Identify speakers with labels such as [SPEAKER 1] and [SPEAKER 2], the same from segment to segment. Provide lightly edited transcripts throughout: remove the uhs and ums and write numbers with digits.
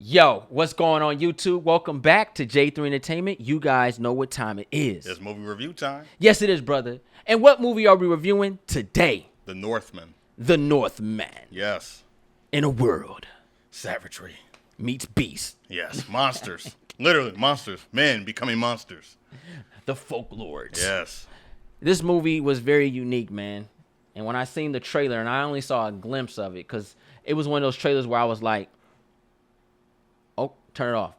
[SPEAKER 1] Yo, what's going on YouTube? Welcome back to J3 Entertainment. You guys know what time it is.
[SPEAKER 2] It's movie review time.
[SPEAKER 1] Yes, it is, brother. And what movie are we reviewing today?
[SPEAKER 2] The Northman.
[SPEAKER 1] The Northman.
[SPEAKER 2] Yes.
[SPEAKER 1] In a world.
[SPEAKER 2] Savagery.
[SPEAKER 1] Meets beast.
[SPEAKER 2] Yes. Monsters. Literally, monsters. Men becoming monsters.
[SPEAKER 1] The folklords.
[SPEAKER 2] Yes.
[SPEAKER 1] This movie was very unique, man. And when I seen the trailer, and I only saw a glimpse of it, because it was one of those trailers where I was like, oh, turn it off.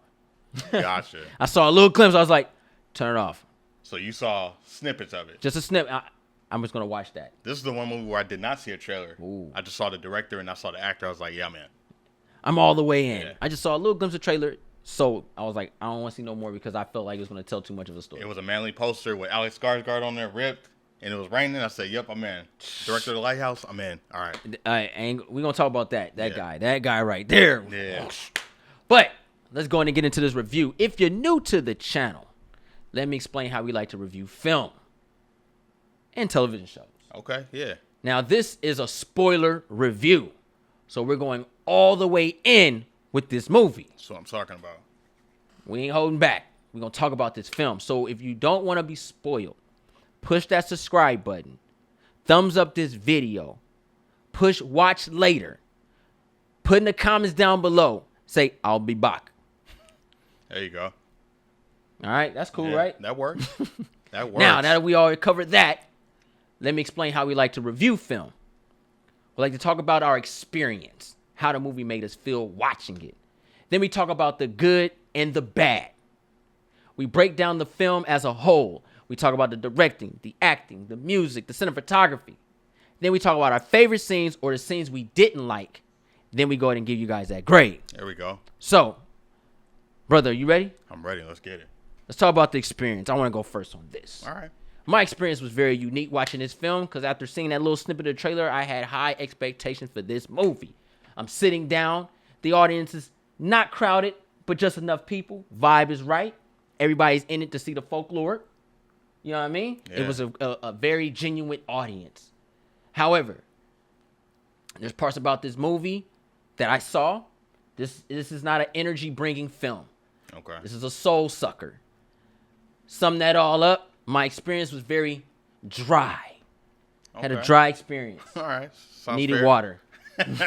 [SPEAKER 2] Gotcha.
[SPEAKER 1] I saw a little glimpse. I was like, turn it off.
[SPEAKER 2] So you saw snippets of it.
[SPEAKER 1] Just a snip. I'm just going to watch that.
[SPEAKER 2] This is the one movie where I did not see a trailer.
[SPEAKER 1] Ooh.
[SPEAKER 2] I just saw the director and I saw the actor. I was like, yeah, man.
[SPEAKER 1] I'm all the way in.
[SPEAKER 2] Yeah.
[SPEAKER 1] I just saw a little glimpse of trailer. So I was like, I don't want to see no more because I felt like it was going to tell too much of a story.
[SPEAKER 2] It was a manly poster with Alex Skarsgård on there, ripped, and it was raining. I said, yep, I'm in. Director of the Lighthouse, I'm in. All right.
[SPEAKER 1] We're going to talk about that. That guy right there.
[SPEAKER 2] Yeah.
[SPEAKER 1] But let's go in and get into this review. If you're new to the channel, let me explain how we like to review film and television shows.
[SPEAKER 2] Okay, yeah.
[SPEAKER 1] Now, this is a spoiler review. So we're going all the way in with this movie.
[SPEAKER 2] That's what I'm talking about.
[SPEAKER 1] We ain't holding back. We're going to talk about this film. So if you don't want to be spoiled, push that subscribe button. Thumbs up this video. Push watch later. Put in the comments down below. Say, I'll be back.
[SPEAKER 2] There you go.
[SPEAKER 1] All right, that's cool,
[SPEAKER 2] Yeah,
[SPEAKER 1] right?
[SPEAKER 2] That works. That works.
[SPEAKER 1] Now that we already covered that, let me explain how we like to review film. We like to talk about our experience, how the movie made us feel watching it. Then we talk about the good and the bad. We break down the film as a whole. We talk about the directing, the acting, the music, the cinematography. Then we talk about our favorite scenes or the scenes we didn't like. Then we go ahead and give you guys that grade.
[SPEAKER 2] There we go.
[SPEAKER 1] So, brother, you ready?
[SPEAKER 2] I'm ready. Let's get it.
[SPEAKER 1] Let's talk about the experience. I want to go first on this.
[SPEAKER 2] All right.
[SPEAKER 1] My experience was very unique watching this film because after seeing that little snippet of the trailer, I had high expectations for this movie. I'm sitting down. The audience is not crowded, but just enough people. Vibe is right. Everybody's in it to see the folklore. You know what I mean?
[SPEAKER 2] Yeah.
[SPEAKER 1] It was a very genuine audience. However, there's parts about this movie that I saw. This is not an energy-bringing film.
[SPEAKER 2] Okay.
[SPEAKER 1] This is a soul sucker. Sum that all up, my experience was very dry.
[SPEAKER 2] Okay.
[SPEAKER 1] Had a dry experience.
[SPEAKER 2] All right. Sounds
[SPEAKER 1] Needed
[SPEAKER 2] fair.
[SPEAKER 1] water.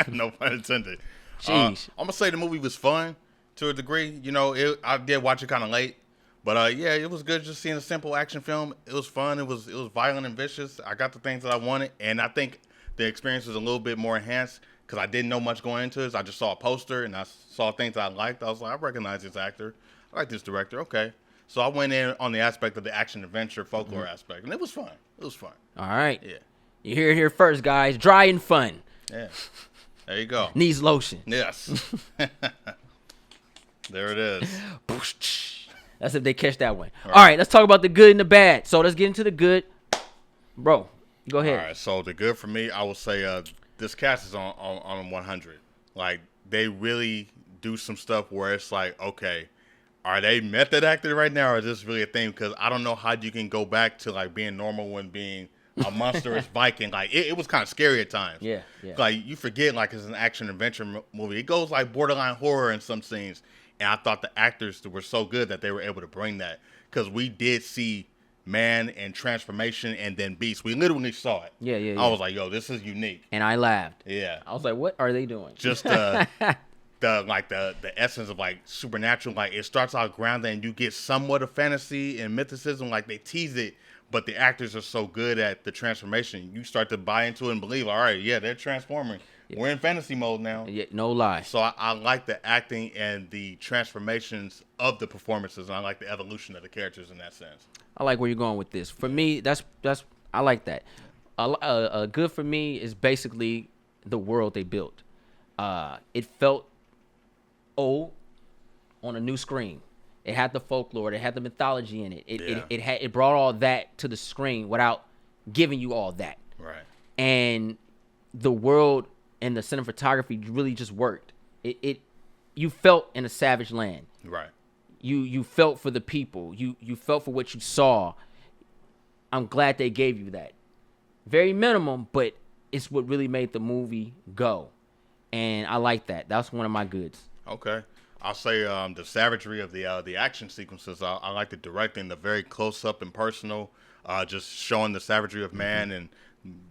[SPEAKER 2] No pun intended.
[SPEAKER 1] Jeez.
[SPEAKER 2] I'm gonna say the movie was fun to a degree. You know, I did watch it kind of late, but yeah, it was good just seeing a simple action film. It was fun. It was violent and vicious. I got the things that I wanted, and I think the experience was a little bit more enhanced because I didn't know much going into this. I just saw a poster and I saw things that I liked. I was like, I recognize this actor. I like this director. Okay. So I went in on the aspect of the action adventure folklore aspect, and it was fun. It was fun.
[SPEAKER 1] All right.
[SPEAKER 2] Yeah.
[SPEAKER 1] You hear it here first, guys. Dry and fun.
[SPEAKER 2] Yeah. There you go.
[SPEAKER 1] Needs lotion.
[SPEAKER 2] Yes. There it is.
[SPEAKER 1] That's if they catch that one. All right, let's talk about the good and the bad. So let's get into the good. Bro, go ahead.
[SPEAKER 2] All right, so the good for me, I will say this cast is on 100. Like, they really do some stuff where it's like, okay, are they method acting right now or is this really a thing? Because I don't know how you can go back to, like, being normal when being a monstrous Viking. Like, it was kind of scary at times.
[SPEAKER 1] Yeah.
[SPEAKER 2] Like, you forget, like, it's an action-adventure movie. It goes, like, borderline horror in some scenes. And I thought the actors were so good that they were able to bring that. Because we did see man and transformation and then beast. We literally saw it.
[SPEAKER 1] Yeah.
[SPEAKER 2] I was like, yo, this is unique.
[SPEAKER 1] And I laughed.
[SPEAKER 2] Yeah.
[SPEAKER 1] I was like, what are they doing?
[SPEAKER 2] Just the essence of like supernatural, like it starts out grounded and you get somewhat of fantasy and mythicism, like they tease it, but the actors are so good at the transformation. You start to buy into it and believe, all right, yeah, they're transforming. Yeah. We're in fantasy mode now.
[SPEAKER 1] Yeah, no lie.
[SPEAKER 2] So I like the acting and the transformations of the performances, and I like the evolution of the characters in that sense.
[SPEAKER 1] I like where you're going with this. For me, that's I like that. Good for me is basically the world they built. It felt old on a new screen. It had the folklore. It had the mythology in it. It brought all that to the screen without giving you all that.
[SPEAKER 2] Right.
[SPEAKER 1] And the world and the cinematography really just worked. You felt in a savage land.
[SPEAKER 2] Right.
[SPEAKER 1] You felt for the people. You felt for what you saw. I'm glad they gave you that. Very minimum, but it's what really made the movie go. And I like that. That's one of my goods.
[SPEAKER 2] Okay. I'll say the savagery of the action sequences. I like the directing, the very close up and personal, just showing the savagery of man and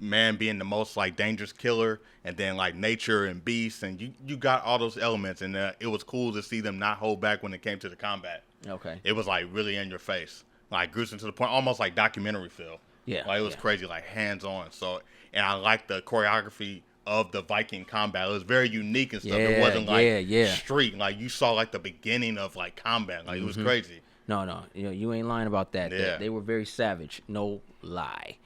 [SPEAKER 2] man being the most like dangerous killer, and then like nature and beasts, and you got all those elements, and it was cool to see them not hold back when it came to the combat.
[SPEAKER 1] Okay.
[SPEAKER 2] It was like really in your face, like gruesome to the point, almost like documentary feel.
[SPEAKER 1] Yeah.
[SPEAKER 2] Like it was crazy, like hands on. So, and I like the choreography of the Viking combat. It was very unique and stuff. It wasn't like street. Like you saw like the beginning of like combat. Like it was crazy.
[SPEAKER 1] No, you ain't lying about that.
[SPEAKER 2] Yeah.
[SPEAKER 1] They were very savage. No lie.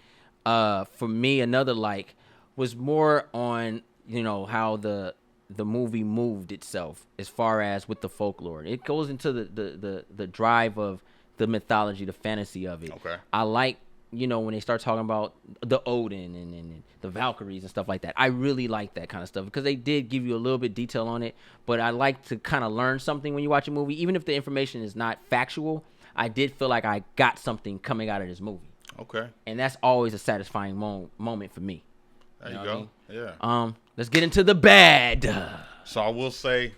[SPEAKER 1] For me, another like was more on how the movie moved itself as far as with the folklore. It goes into the drive of the mythology, the fantasy of it.
[SPEAKER 2] Okay.
[SPEAKER 1] I like when they start talking about the Odin and the Valkyries and stuff like that. I really like that kind of stuff because they did give you a little bit of detail on it. But I like to kind of learn something when you watch a movie, even if the information is not factual. I did feel like I got something coming out of this movie.
[SPEAKER 2] Okay.
[SPEAKER 1] And that's always a satisfying moment for me.
[SPEAKER 2] There you go.
[SPEAKER 1] Yeah. Let's get into the bad.
[SPEAKER 2] So I will say,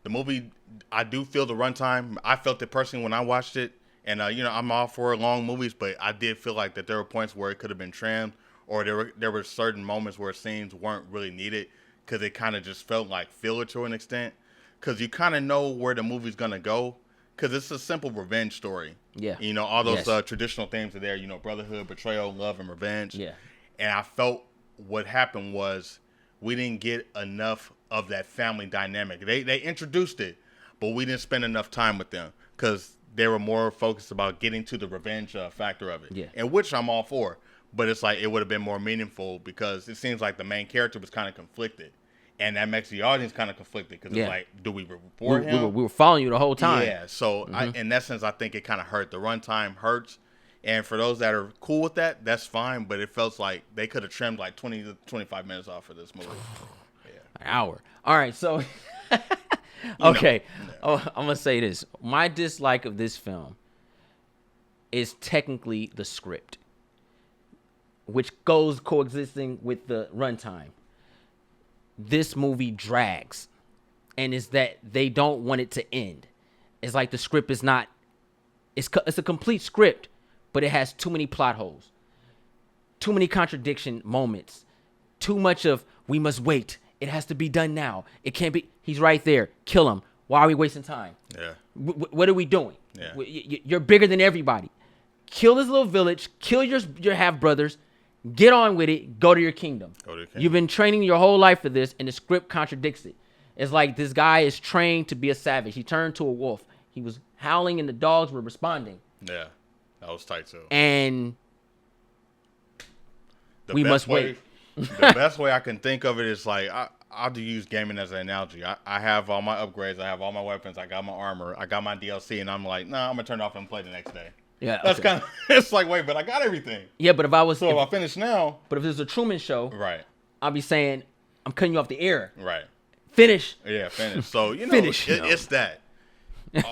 [SPEAKER 2] the movie, I do feel the runtime. I felt it personally when I watched it. And, I'm all for long movies, but I did feel like that there were points where it could have been trimmed, or there were certain moments where scenes weren't really needed because it kind of just felt like filler to an extent. Because you kind of know where the movie's going to go because it's a simple revenge story.
[SPEAKER 1] Yeah.
[SPEAKER 2] All those traditional themes are there, brotherhood, betrayal, love, and revenge.
[SPEAKER 1] Yeah.
[SPEAKER 2] And I felt what happened was we didn't get enough of that family dynamic. They introduced it, but we didn't spend enough time with them because they were more focused about getting to the revenge factor of it.
[SPEAKER 1] Yeah.
[SPEAKER 2] And which I'm all for. But it's like it would have been more meaningful because it seems like the main character was kind of conflicted. And that makes the audience kind of conflicted because it's like, do we report him?
[SPEAKER 1] We were following you the whole time.
[SPEAKER 2] Yeah. So in that sense, I think it kind of hurt. The runtime hurts. And for those that are cool with that, that's fine. But it felt like they could have trimmed like 20 to 25 minutes off of this movie.
[SPEAKER 1] An hour. All right. So... Okay, I'm going to say this. My dislike of this film is technically the script, which goes coexisting with the runtime. This movie drags, and it's that they don't want it to end. It's like the script is not... It's a complete script, but it has too many plot holes, too many contradiction moments, too much of, we must wait. It has to be done now. It can't be. He's right there. Kill him. Why are we wasting time?
[SPEAKER 2] Yeah.
[SPEAKER 1] What are we doing?
[SPEAKER 2] Yeah.
[SPEAKER 1] You're bigger than everybody. Kill this little village. Kill your half brothers. Get on with it. Go to your kingdom. You've been training your whole life for this, and the script contradicts it. It's like this guy is trained to be a savage. He turned to a wolf. He was howling, and the dogs were responding.
[SPEAKER 2] Yeah, that was tight too.
[SPEAKER 1] And we must wait.
[SPEAKER 2] The best way I can think of it is like I'll use gaming as an analogy. I have all my upgrades, I have all my weapons, I got my armor, I got my DLC, and I'm like, nah, I'm gonna turn it off and play the next day.
[SPEAKER 1] Yeah,
[SPEAKER 2] that's kind of. It's like, wait, but I got everything.
[SPEAKER 1] Yeah, but if
[SPEAKER 2] I finish now,
[SPEAKER 1] but if there's a Truman Show,
[SPEAKER 2] right?
[SPEAKER 1] I'll be saying, I'm cutting you off the air.
[SPEAKER 2] Right.
[SPEAKER 1] Finish.
[SPEAKER 2] Yeah, finish. So
[SPEAKER 1] finish.
[SPEAKER 2] It's that.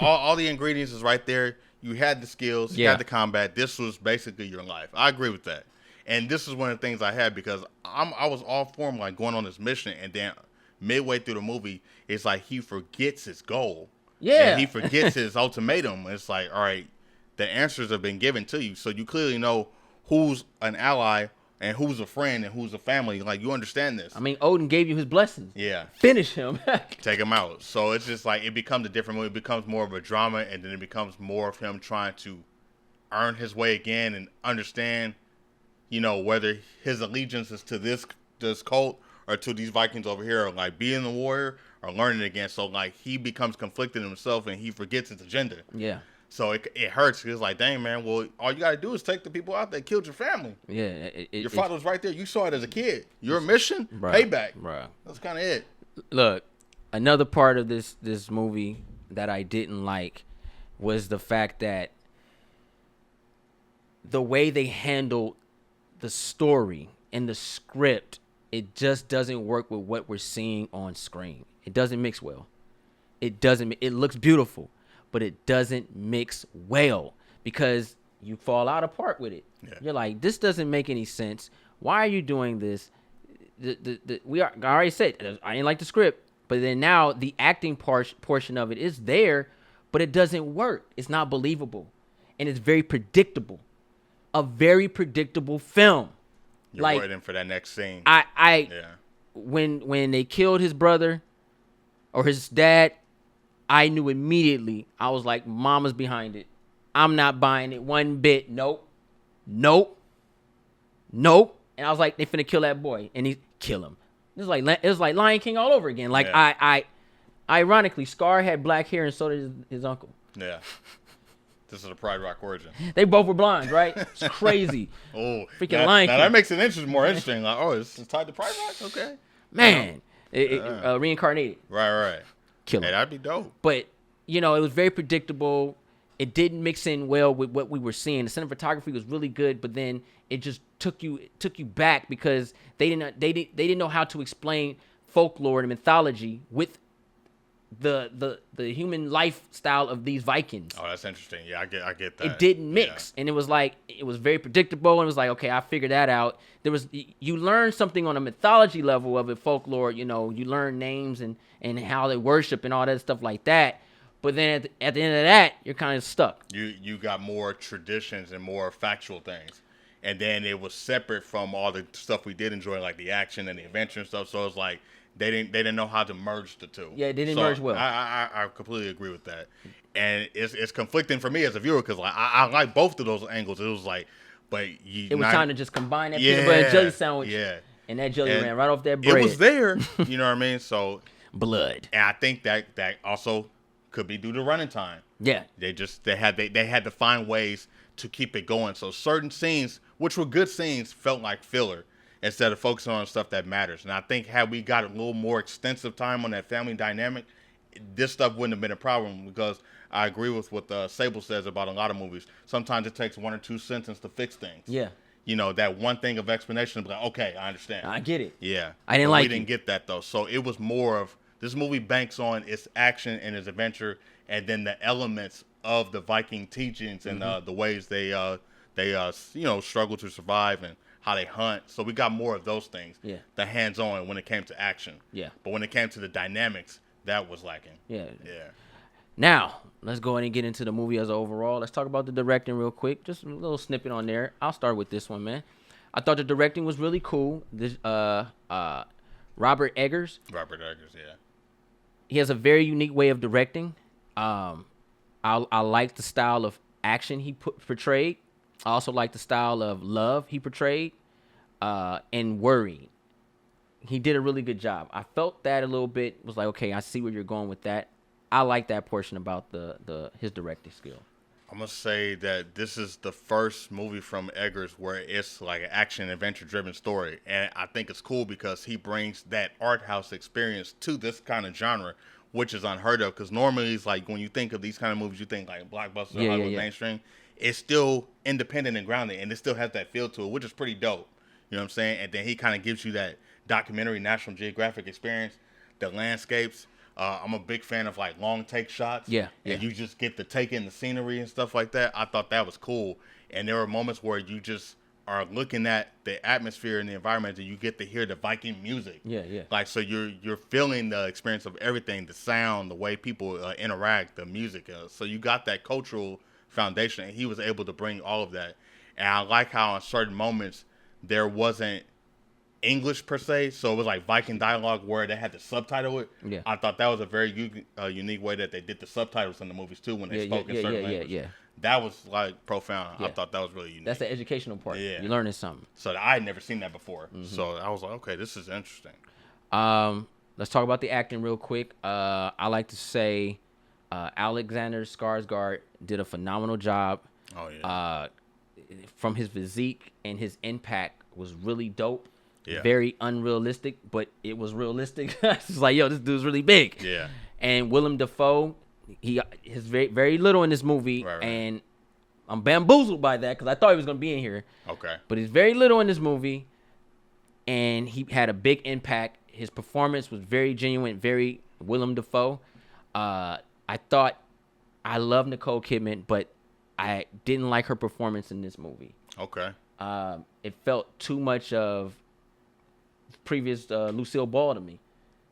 [SPEAKER 2] all the ingredients is right there. You had the skills, you had the combat. This was basically your life. I agree with that. And this is one of the things I had because I was all for him, like going on this mission, and then midway through the movie, it's like he forgets his goal.
[SPEAKER 1] Yeah.
[SPEAKER 2] And he forgets his ultimatum. It's like, all right, the answers have been given to you, so you clearly know who's an ally and who's a friend and who's a family. Like, you understand this.
[SPEAKER 1] I mean, Odin gave you his blessings.
[SPEAKER 2] Yeah.
[SPEAKER 1] Finish him.
[SPEAKER 2] Take him out. So it's just like it becomes a different movie. It becomes more of a drama, and then it becomes more of him trying to earn his way again and understand, whether his allegiance is to this cult or to these Vikings over here, or like being a warrior or learning again. So like he becomes conflicted himself and he forgets his agenda.
[SPEAKER 1] Yeah.
[SPEAKER 2] So it hurts. It's like, dang, man, well, all you got to do is take the people out that killed your family.
[SPEAKER 1] Yeah.
[SPEAKER 2] Your father was right there. You saw it as a kid. Your mission, payback.
[SPEAKER 1] Bruh.
[SPEAKER 2] That's kind of it.
[SPEAKER 1] Look, another part of this movie that I didn't like was the fact that the way they handled the story and the script, it just doesn't work with what we're seeing on screen. It doesn't mix well. It looks beautiful, but it doesn't mix well because you fall out apart with it. Yeah. You're like, this doesn't make any sense. Why are you doing this? I already said I didn't like the script, But then now the acting portion of it is there, but it doesn't work. It's not believable, and it's very predictable. A very predictable film.
[SPEAKER 2] You're
[SPEAKER 1] like,
[SPEAKER 2] waiting for that next scene.
[SPEAKER 1] When they killed his brother or his dad, I knew immediately. I was like, Mama's behind it. I'm not buying it one bit. Nope. And I was like, they finna kill that boy, and he kill him. It was like Lion King all over again. Like I ironically, Scar had black hair, and so did his uncle.
[SPEAKER 2] Yeah. This is a Pride Rock origin.
[SPEAKER 1] They both were blonde, right? It's crazy.
[SPEAKER 2] Freaking
[SPEAKER 1] Lion King.
[SPEAKER 2] Now that makes it more interesting. Like, it's tied to Pride Rock? Okay.
[SPEAKER 1] Man. Reincarnated.
[SPEAKER 2] Right.
[SPEAKER 1] Kill him.
[SPEAKER 2] Hey, that'd be dope.
[SPEAKER 1] But, it was very predictable. It didn't mix in well with what we were seeing. The cinematography was really good, but then it just took you back because they didn't know how to explain folklore and mythology with the human lifestyle of these Vikings.
[SPEAKER 2] Oh, that's interesting. Yeah, I get that.
[SPEAKER 1] It didn't mix, and it was very predictable, and it was like, okay, I figured that out. You learn something on a mythology level of it, folklore. You learn names and how they worship and all that stuff like that. But then at the end of that, you're kind of stuck.
[SPEAKER 2] You got more traditions and more factual things, and then it was separate from all the stuff we did enjoy, like the action and the adventure and stuff. So it's like they didn't know how to merge the two.
[SPEAKER 1] Yeah, they didn't merge well.
[SPEAKER 2] I completely agree with that, and it's conflicting for me as a viewer because I like both of those angles. It was like, but it was
[SPEAKER 1] time to just combine that peanut butter and jelly sandwich.
[SPEAKER 2] Yeah,
[SPEAKER 1] and that jelly ran right off that bread.
[SPEAKER 2] It was there. You know what I mean? So
[SPEAKER 1] blood,
[SPEAKER 2] and I think that also could be due to running time.
[SPEAKER 1] Yeah,
[SPEAKER 2] they had to find ways to keep it going. So certain scenes, which were good scenes, felt like filler instead of focusing on stuff that matters. And I think had we got a little more extensive time on that family dynamic, this stuff wouldn't have been a problem because I agree with what Sable says about a lot of movies. Sometimes it takes one or two sentences to fix things.
[SPEAKER 1] Yeah.
[SPEAKER 2] That one thing of explanation to be like, okay, I understand.
[SPEAKER 1] I get it.
[SPEAKER 2] Yeah.
[SPEAKER 1] I didn't
[SPEAKER 2] we didn't get that though. So it was more of this movie banks on its action and its adventure, and then the elements of the Viking teachings and the ways they struggle to survive and how they hunt. So we got more of those things.
[SPEAKER 1] Yeah.
[SPEAKER 2] The hands-on when it came to action.
[SPEAKER 1] Yeah.
[SPEAKER 2] But when it came to the dynamics, that was lacking.
[SPEAKER 1] Yeah.
[SPEAKER 2] Yeah.
[SPEAKER 1] Now, let's go ahead and get into the movie as an overall. Let's talk about the directing real quick. Just a little snippet on there. I'll start with this one, man. I thought the directing was really cool. This Robert Eggers.
[SPEAKER 2] Yeah.
[SPEAKER 1] He has a very unique way of directing. I like the style of action he portrayed. I also like the style of love he portrayed, and worry. He did a really good job. I felt that a little bit. Was like, okay, I see where you're going with that. I like that portion about his directing skill.
[SPEAKER 2] I'm gonna say that this is the first movie from Eggers where it's like an action adventure driven story, and I think it's cool because he brings that art house experience to this kind of genre, which is unheard of. Because normally it's like when you think of these kind of movies, you think like blockbuster, Hollywood mainstream. It's still independent and grounded, and it still has that feel to it, which is pretty dope. You know what I'm saying? And then he kind of gives you that documentary, National Geographic experience, the landscapes. I'm a big fan of like long take shots.
[SPEAKER 1] Yeah.
[SPEAKER 2] And you just get to take in the scenery and stuff like that. I thought that was cool. And there were moments where you just are looking at the atmosphere and the environment and you get to hear the Viking music.
[SPEAKER 1] Yeah.
[SPEAKER 2] Like, so you're feeling the experience of everything, the sound, the way people interact, the music. So you got that cultural foundation, and he was able to bring all of that. And I like how in certain moments there wasn't English per se, so it was like Viking dialogue where they had to subtitle it.
[SPEAKER 1] Yeah.
[SPEAKER 2] I thought that was a very unique way that they did the subtitles in the movies too when they spoke in certain languages.
[SPEAKER 1] Yeah.
[SPEAKER 2] That was like profound.
[SPEAKER 1] Yeah.
[SPEAKER 2] I thought that was really unique.
[SPEAKER 1] That's the educational part.
[SPEAKER 2] Yeah.
[SPEAKER 1] You're learning something.
[SPEAKER 2] So I had never seen that before. So I was like, okay, this is interesting.
[SPEAKER 1] Let's talk about the acting real quick. I like to say Alexander Skarsgård did a phenomenal job.
[SPEAKER 2] Oh yeah.
[SPEAKER 1] From his physique and his impact was really dope.
[SPEAKER 2] Yeah.
[SPEAKER 1] Very unrealistic, but it was realistic. It's like, yo, this dude's really big.
[SPEAKER 2] Yeah.
[SPEAKER 1] And Willem Dafoe, he is very, very little in this movie,
[SPEAKER 2] right.
[SPEAKER 1] And I'm bamboozled by that because I thought he was gonna be in here.
[SPEAKER 2] Okay.
[SPEAKER 1] But he's very little in this movie, and he had a big impact. His performance was very genuine, very Willem Dafoe. I love Nicole Kidman, but I didn't like her performance in this movie.
[SPEAKER 2] Okay.
[SPEAKER 1] It felt too much of previous Lucille Ball to me.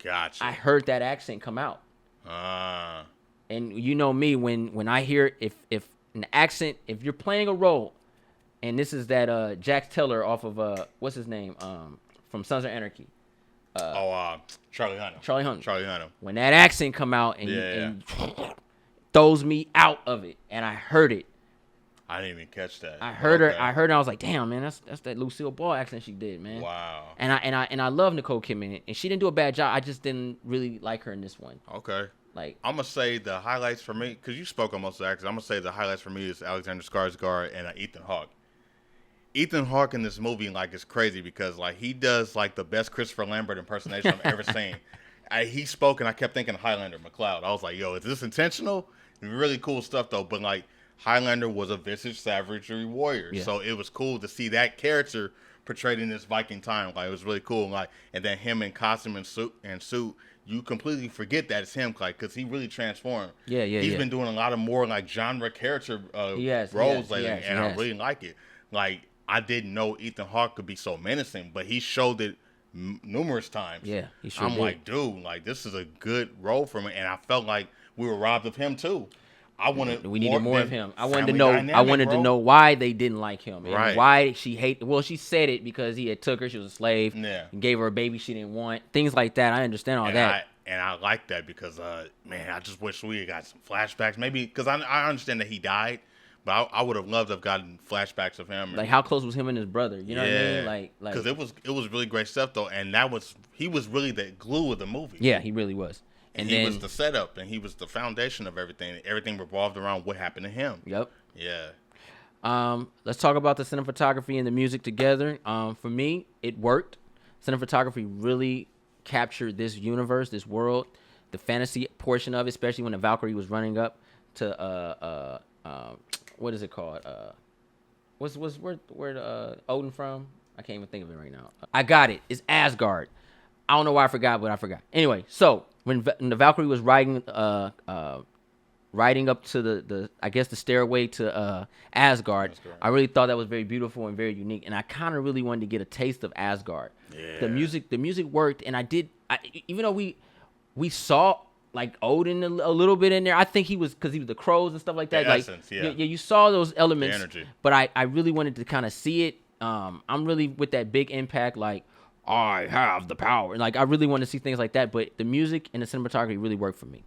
[SPEAKER 2] Gotcha.
[SPEAKER 1] I heard that accent come out.
[SPEAKER 2] Ah.
[SPEAKER 1] And you know me, when I hear if an accent, if you're playing a role, and this is that Jax Teller off of what's his name from Sons of Anarchy.
[SPEAKER 2] Charlie Hunnam.
[SPEAKER 1] Charlie Hunnam.
[SPEAKER 2] Charlie Hunnam.
[SPEAKER 1] When that accent come out and throws me out of it, and I heard it.
[SPEAKER 2] I didn't even catch that.
[SPEAKER 1] I heard her. I heard her. I was like, damn, man, that's that Lucille Ball accent she did, man.
[SPEAKER 2] Wow.
[SPEAKER 1] And I love Nicole Kidman, and she didn't do a bad job. I just didn't really like her in this one.
[SPEAKER 2] Okay.
[SPEAKER 1] Like,
[SPEAKER 2] I'm gonna say the highlights for me, because you spoke on most of the actors. I'm gonna say the highlights for me is Alexander Skarsgård and Ethan Hawke. Ethan Hawke in this movie, like, is crazy because, like, he does, like, the best Christopher Lambert impersonation I've ever seen. He spoke, and I kept thinking Highlander McLeod. I was like, yo, is this intentional? Really cool stuff, though. But, like, Highlander was a visage savagery warrior. Yeah. So it was cool to see that character portrayed in this Viking time. Like, it was really cool. Like, and then him in costume and suit, you completely forget that it's him, like, because he really transformed. He's been doing a lot of more, like, genre character roles lately, and I really like it. Like, I didn't know Ethan Hawke could be so menacing, but he showed it numerous times. Yeah, he sure did. Like, dude, like, this is a good role for me, and I felt like we were robbed of him too.
[SPEAKER 1] We needed more of him. I wanted to know why they didn't like him, and why she hated. Well, she said it because he had took her. She was a slave. Yeah, and gave her a baby she didn't want. Things like that. I understand all that.
[SPEAKER 2] And I like that because, man, I just wish we had got some flashbacks. Maybe because I understand that he died. But I would have loved to have gotten flashbacks of him.
[SPEAKER 1] Like, how close was him and his brother? You know what I mean? Like,
[SPEAKER 2] because it was really great stuff though, and he was really the glue of the movie.
[SPEAKER 1] Yeah, he really was.
[SPEAKER 2] And he was the setup, and he was the foundation of everything. Everything revolved around what happened to him.
[SPEAKER 1] Yep.
[SPEAKER 2] Yeah.
[SPEAKER 1] Let's talk about the cinematography and the music together. For me, it worked. Cinematography really captured this universe, this world, the fantasy portion of it, especially when the Valkyrie was running up to what is it called? Where Odin from? I can't even think of it right now. I got it. It's Asgard. I don't know why I forgot, but I forgot. Anyway, so when the Valkyrie was riding up to the I guess the stairway to Asgard, I really thought that was very beautiful and very unique, and I kind of really wanted to get a taste of Asgard. Yeah. The music worked, and even though we saw like Odin a little bit in there. I think he was because he was the crows and stuff like that.
[SPEAKER 2] The essence,
[SPEAKER 1] you saw those elements,
[SPEAKER 2] the energy.
[SPEAKER 1] But I really wanted to kind of see it. I'm really with that big impact, like I have the power. Like I really want to see things like that. But the music and the cinematography really worked for me.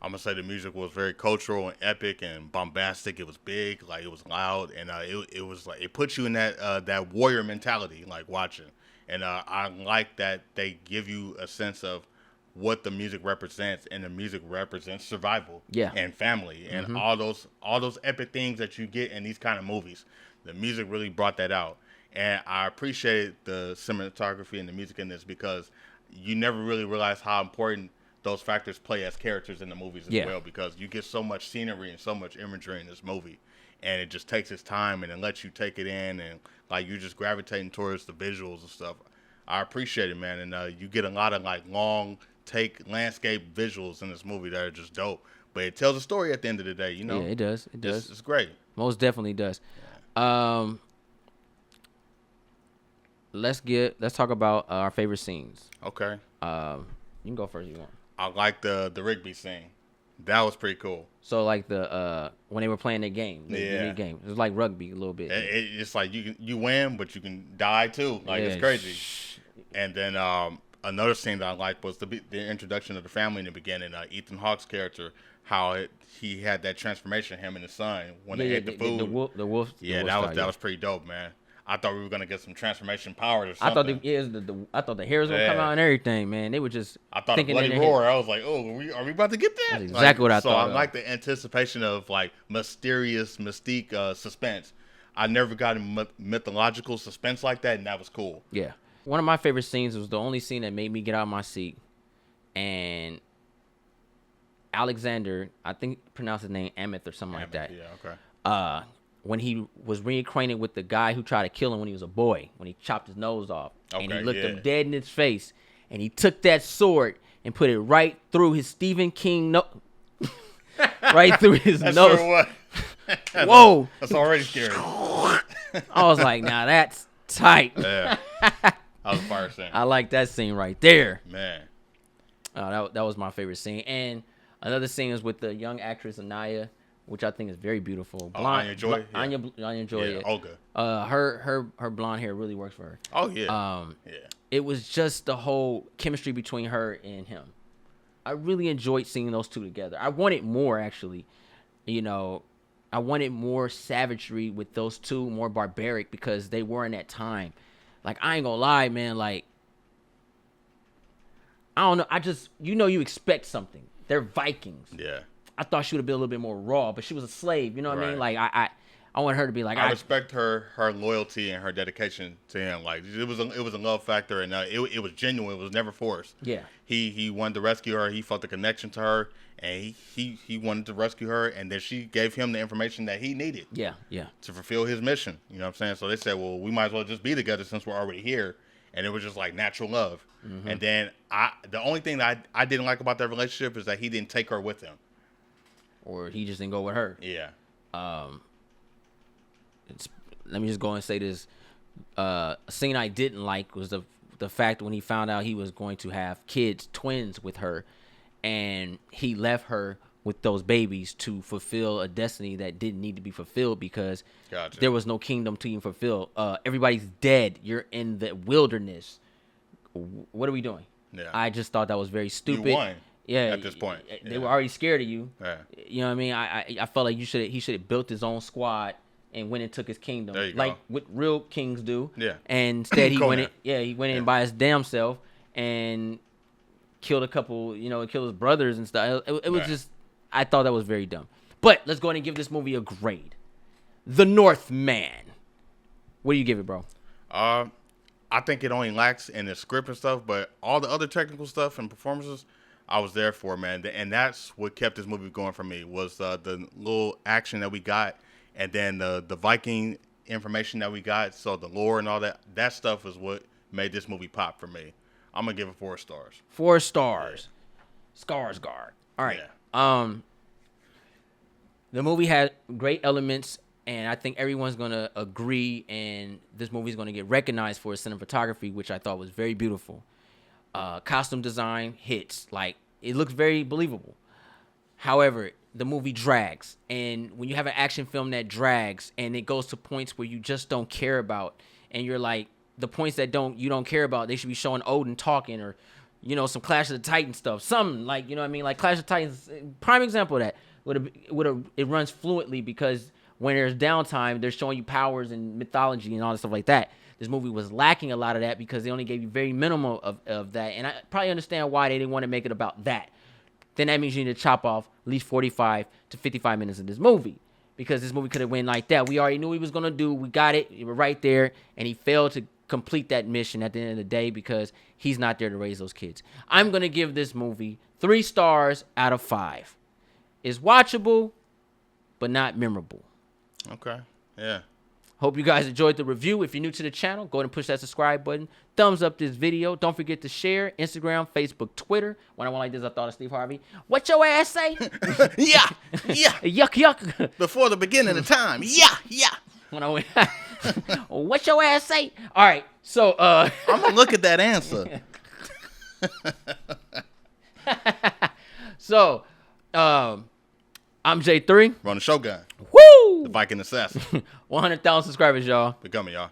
[SPEAKER 2] I'm gonna say the music was very cultural and epic and bombastic. It was big, like it was loud, and it was like it puts you in that warrior mentality, like watching. And I like that they give you a sense of what the music represents, and the music represents survival and family and all those epic things that you get in these kind of movies. The music really brought that out, and I appreciated the cinematography and the music in this because you never really realize how important those factors play as characters in the movies as well, because you get so much scenery and so much imagery in this movie, and it just takes its time and it lets you take it in, and like you're just gravitating towards the visuals and stuff. I appreciate it, man, and you get a lot of like long take landscape visuals in this movie that are just dope, but it tells a story at the end of the day, you know.
[SPEAKER 1] Yeah, it does.
[SPEAKER 2] It's great.
[SPEAKER 1] Most definitely does. Let's talk about our favorite scenes.
[SPEAKER 2] Okay.
[SPEAKER 1] You can go first if you want.
[SPEAKER 2] I like the Rigby scene. That was pretty cool.
[SPEAKER 1] So like the when they were playing their game, the game. It was like rugby a little bit.
[SPEAKER 2] It's like you win, but you can die too. Like it's crazy. And then another scene that I liked was the introduction of the family in the beginning. Ethan Hawke's character, how he had that transformation, him and his son, when they ate the food.
[SPEAKER 1] The wolf.
[SPEAKER 2] Yeah, that was pretty dope, man. I thought we were gonna get some transformation powers or something.
[SPEAKER 1] I thought the hairs would come out and everything, man. They were just.
[SPEAKER 2] I thought a bloody roar. I was like, oh, are we about to get that?
[SPEAKER 1] That's exactly what I thought.
[SPEAKER 2] So I like the anticipation of like mysterious mystique suspense. I never got a mythological suspense like that, and that was cool.
[SPEAKER 1] Yeah. One of my favorite scenes was the only scene that made me get out of my seat. And Alexander, I think pronounce his name Amleth or something like that.
[SPEAKER 2] Yeah, okay.
[SPEAKER 1] When he was reacquainted with the guy who tried to kill him when he was a boy, when he chopped his nose off. Okay, and he looked him dead in his face. And he took that sword and put it right through his Stephen King nose. Right through his nose.
[SPEAKER 2] Sure
[SPEAKER 1] Whoa.
[SPEAKER 2] That's already scary.
[SPEAKER 1] I was like, now that's tight.
[SPEAKER 2] Yeah. That was a fire scene.
[SPEAKER 1] I like that scene right there.
[SPEAKER 2] Man.
[SPEAKER 1] That was my favorite scene. And another scene is with the young actress Anaya, which I think is very beautiful.
[SPEAKER 2] Blonde, Anya Joy.
[SPEAKER 1] Anya Joy.
[SPEAKER 2] Yeah, Olga.
[SPEAKER 1] Her blonde hair really works for her.
[SPEAKER 2] Oh yeah. Yeah.
[SPEAKER 1] It was just the whole chemistry between her and him. I really enjoyed seeing those two together. I wanted more, actually. I wanted more savagery with those two, more barbaric, because they were in that time. Like, I ain't gonna lie, man. Like, I don't know. You expect something. They're Vikings.
[SPEAKER 2] Yeah.
[SPEAKER 1] I thought she would have been a little bit more raw, but she was a slave. You know what I mean? Like, I want her to be like.
[SPEAKER 2] I respect her loyalty and her dedication to him. Like, it was a love factor, and it was genuine. It was never forced.
[SPEAKER 1] Yeah.
[SPEAKER 2] He wanted to rescue her. He felt the connection to her, and he wanted to rescue her, and then she gave him the information that he needed.
[SPEAKER 1] Yeah. Yeah.
[SPEAKER 2] To fulfill his mission. You know what I'm saying? So they said, well, we might as well just be together since we're already here, and it was just like natural love. Mm-hmm. And then the only thing that I didn't like about that relationship is that he didn't take her with him.
[SPEAKER 1] Or he just didn't go with her.
[SPEAKER 2] Yeah.
[SPEAKER 1] Let me just go and say this. A scene I didn't like was the fact when he found out he was going to have twins with her, and he left her with those babies to fulfill a destiny that didn't need to be fulfilled because there was no kingdom to even fulfill. Everybody's dead. You're in the wilderness. What are we doing?
[SPEAKER 2] Yeah.
[SPEAKER 1] I just thought that was very stupid.
[SPEAKER 2] You won.
[SPEAKER 1] Yeah,
[SPEAKER 2] at this point,
[SPEAKER 1] they were already scared of you.
[SPEAKER 2] Yeah.
[SPEAKER 1] You know what I mean? I felt like he should have built his own squad and went and took his kingdom, like what real kings do.
[SPEAKER 2] Yeah.
[SPEAKER 1] And instead he went in by his damn self and killed a couple. Killed his brothers and stuff. It was just, I thought that was very dumb. But let's go ahead and give this movie a grade. The Northman. What do you give it, bro?
[SPEAKER 2] I think it only lacks in the script and stuff, but all the other technical stuff and performances, I was there for, man. And that's what kept this movie going for me, was the little action that we got, and then the Viking information that we got. So the lore and all that stuff is what made this movie pop for me. I'm going to give it 4 stars.
[SPEAKER 1] 4 stars. Yeah. Skarsgård. All right. Yeah. The movie had great elements, and I think everyone's going to agree, and this movie is going to get recognized for its cinematography, which I thought was very beautiful. Costume design hits. Like, it looks very believable. However, the movie drags. And when you have an action film that drags and it goes to points where you just don't care about, and you're like, the points that you don't care about, they should be showing Odin talking, or, some Clash of the Titans stuff. Something like, you know what I mean? Like Clash of Titans, prime example of that. It runs fluently because when there's downtime, they're showing you powers and mythology and all that stuff like that. This movie was lacking a lot of that because they only gave you very minimal of that. And I probably understand why they didn't want to make it about that. Then that means you need to chop off at least 45 to 55 minutes of this movie, because this movie could have went like that. We already knew what he was going to do. We got it. We were right there. And he failed to complete that mission at the end of the day because he's not there to raise those kids. I'm going to give this movie 3 stars out of 5. It's watchable, but not memorable.
[SPEAKER 2] Okay. Yeah.
[SPEAKER 1] Hope you guys enjoyed the review. If you're new to the channel, go ahead and push that subscribe button. Thumbs up this video. Don't forget to share. Instagram, Facebook, Twitter. When I went like this, I thought of Steve Harvey. What your ass say?
[SPEAKER 2] Yeah.
[SPEAKER 1] Yuck, yuck.
[SPEAKER 2] Before the beginning of time. Yeah.
[SPEAKER 1] When I went, what your ass say? All right, so
[SPEAKER 2] I'm gonna look at that answer.
[SPEAKER 1] So, I'm J3.
[SPEAKER 2] Roninjoegenji.
[SPEAKER 1] Woo!
[SPEAKER 2] The Viking assassin.
[SPEAKER 1] 100,000 subscribers, y'all.
[SPEAKER 2] We're coming, y'all.